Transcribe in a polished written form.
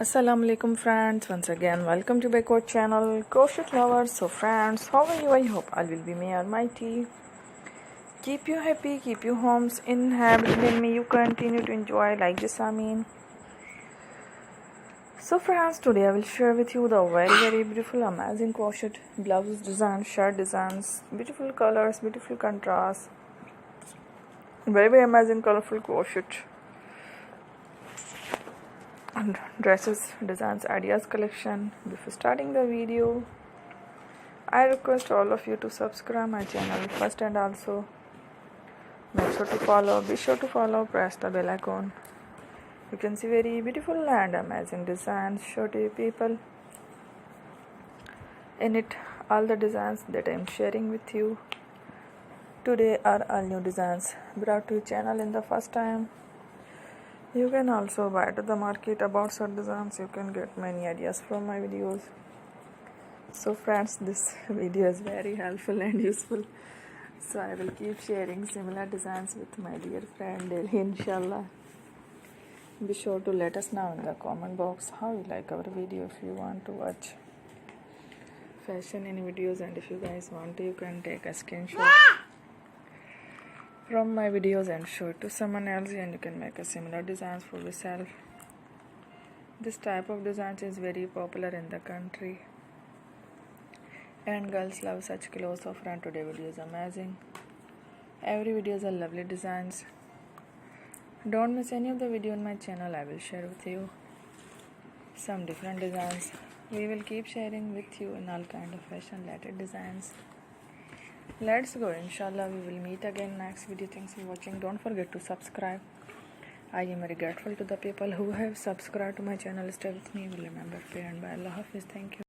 Assalamu alaikum friends, once again welcome to Backward channel Crochet Lovers. So friends, how are you? I hope all will be may almighty keep you happy, keep you homes inhabited, and may you continue to enjoy like this. So friends, today I will share with you the very beautiful amazing crochet blouse designs, shirt designs, beautiful colors, beautiful contrast, very amazing colorful crochet and dresses designs ideas collection. Before starting the video, I request all of you to subscribe my channel first, and also be sure to follow, press the bell icon. You can see very beautiful and amazing designs show to you people in it. All the designs that I am sharing with you today are all new designs brought to your channel in the first time. You can also buy to the market about such designs. You can get many ideas from my videos. So friends, this video is very helpful and useful. So I will keep sharing similar designs with my dear friend daily, inshallah. Be sure to let us know in the comment box how you like our video. If you want to watch fashion in videos, and if you guys want to, you can take a screenshot from my videos and show it to someone else, and you can make a similar designs for yourself. This type of designs is very popular in the country, and girls love such clothes. So friend, today video is amazing. Every video is a lovely designs. Don't miss any of the video on my channel. I will share with you some different designs. We will keep sharing with you in all kind of fashion related designs. Let's go. Inshallah, we will meet again next video. Thanks for watching. Don't forget to subscribe. I am very grateful to the people who have subscribed to my channel. Stay with me. Will remember. Pray and by Allah Hafiz. Thank you.